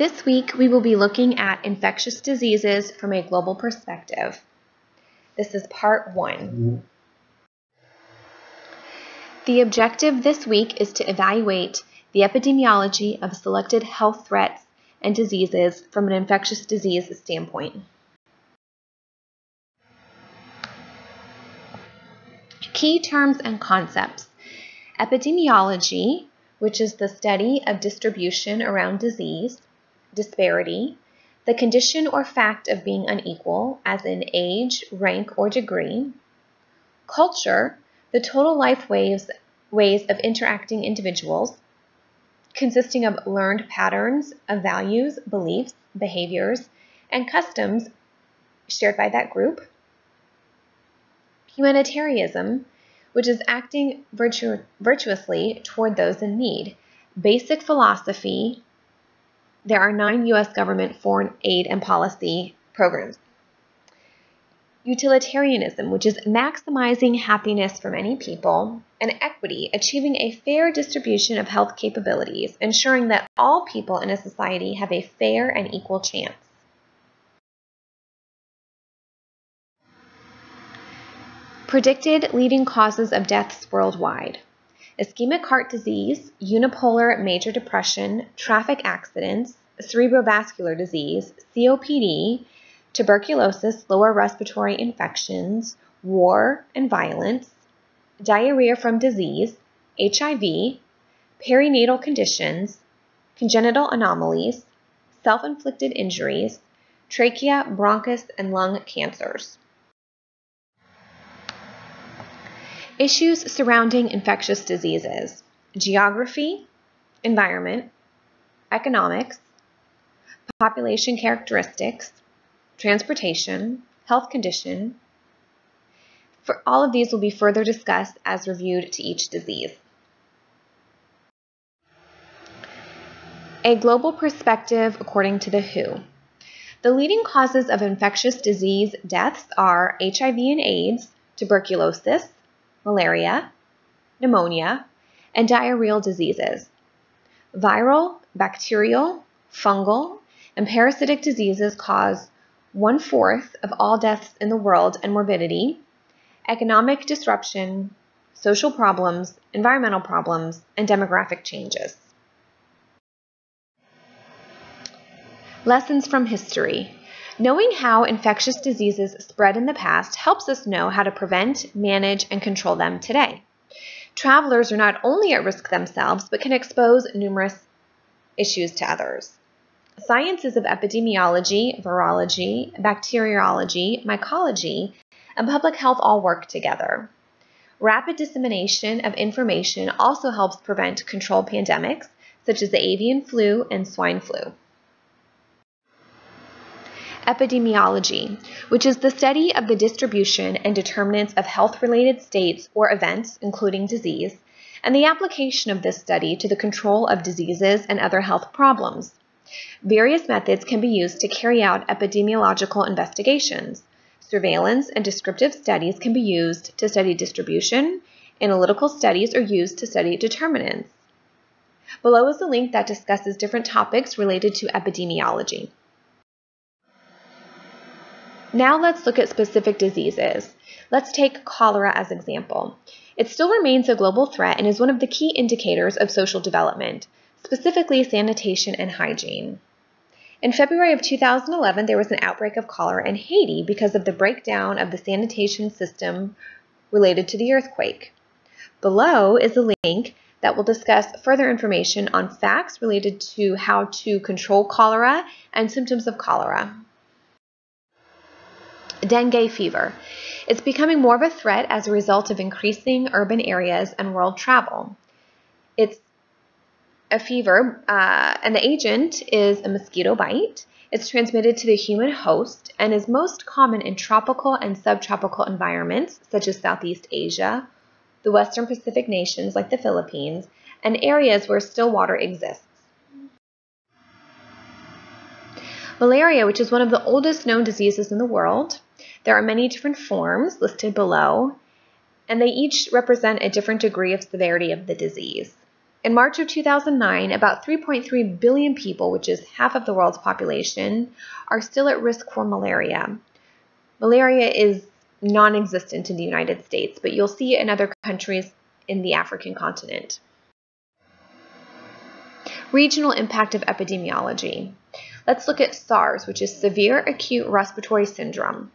This week, we will be looking at infectious diseases from a global perspective. This is part 1. The objective this week is to evaluate the epidemiology of selected health threats and diseases from an infectious disease standpoint. Key terms and concepts. Epidemiology, which is the study of distribution around disease. Disparity, the condition or fact of being unequal, as in age, rank, or degree. Culture, the total life ways of interacting individuals, consisting of learned patterns of values, beliefs, behaviors, and customs shared by that group. Humanitarianism, which is acting virtuously toward those in need. Basic philosophy. There are 9 U.S. government foreign aid and policy programs. Utilitarianism, which is maximizing happiness for many people, and equity, achieving a fair distribution of health capabilities, ensuring that all people in a society have a fair and equal chance. Predicted leading causes of deaths worldwide. Ischemic heart disease, unipolar major depression, traffic accidents, cerebrovascular disease, COPD, tuberculosis, lower respiratory infections, war and violence, diarrhea from disease, HIV, perinatal conditions, congenital anomalies, self-inflicted injuries, trachea, bronchus, and lung cancers. Issues surrounding infectious diseases: geography, environment, economics, population characteristics, transportation, health condition. For all of these will be further discussed as reviewed to each disease. A global perspective according to the WHO. The leading causes of infectious disease deaths are HIV and AIDS, tuberculosis, malaria, pneumonia, and diarrheal diseases. Viral, bacterial, fungal, and parasitic diseases cause 1/4 of all deaths in the world and morbidity. Economic disruption, social problems, environmental problems, and demographic changes. Lessons from history. Knowing how infectious diseases spread in the past helps us know how to prevent, manage, and control them today. Travelers are not only at risk themselves, but can expose numerous issues to others. Sciences of epidemiology, virology, bacteriology, mycology, and public health all work together. Rapid dissemination of information also helps prevent controlled pandemics, such as the avian flu and swine flu. Epidemiology, which is the study of the distribution and determinants of health-related states or events, including disease, and the application of this study to the control of diseases and other health problems. Various methods can be used to carry out epidemiological investigations. Surveillance and descriptive studies can be used to study distribution. Analytical studies are used to study determinants. Below is a link that discusses different topics related to epidemiology. Now let's look at specific diseases. Let's take cholera as an example. It still remains a global threat and is one of the key indicators of social development, specifically sanitation and hygiene. In February of 2011, there was an outbreak of cholera in Haiti because of the breakdown of the sanitation system related to the earthquake. Below is a link that will discuss further information on facts related to how to control cholera and symptoms of cholera. Dengue fever. It's becoming more of a threat as a result of increasing urban areas and world travel. It's a fever, and the agent is a mosquito bite. It's transmitted to the human host and is most common in tropical and subtropical environments, such as Southeast Asia, the Western Pacific nations like the Philippines, and areas where still water exists. Malaria, which is one of the oldest known diseases in the world. There are many different forms listed below, and they each represent a different degree of severity of the disease. In March of 2009, about 3.3 billion people, which is half of the world's population, are still at risk for malaria. Malaria is non-existent in the United States, but you'll see it in other countries in the African continent. Regional impact of epidemiology. Let's look at SARS, which is severe acute respiratory syndrome,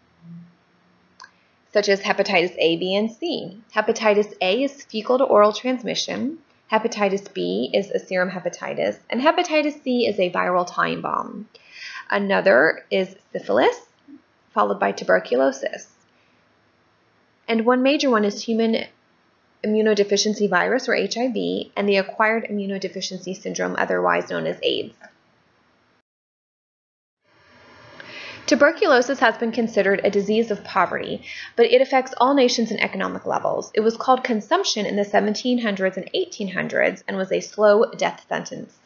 such as hepatitis A, B, and C. Hepatitis A is fecal to oral transmission. Hepatitis B is a serum hepatitis, and hepatitis C is a viral time bomb. Another is syphilis, followed by tuberculosis. And one major one is human immunodeficiency virus, or HIV, and the acquired immunodeficiency syndrome, otherwise known as AIDS. Tuberculosis has been considered a disease of poverty, but it affects all nations and economic levels. It was called consumption in the 1700s and 1800s and was a slow death sentence.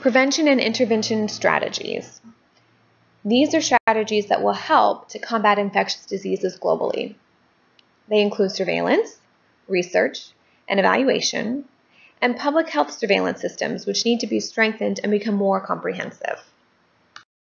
Prevention and intervention strategies. These are strategies that will help to combat infectious diseases globally. They include surveillance, research, and evaluation, and public health surveillance systems, which need to be strengthened and become more comprehensive.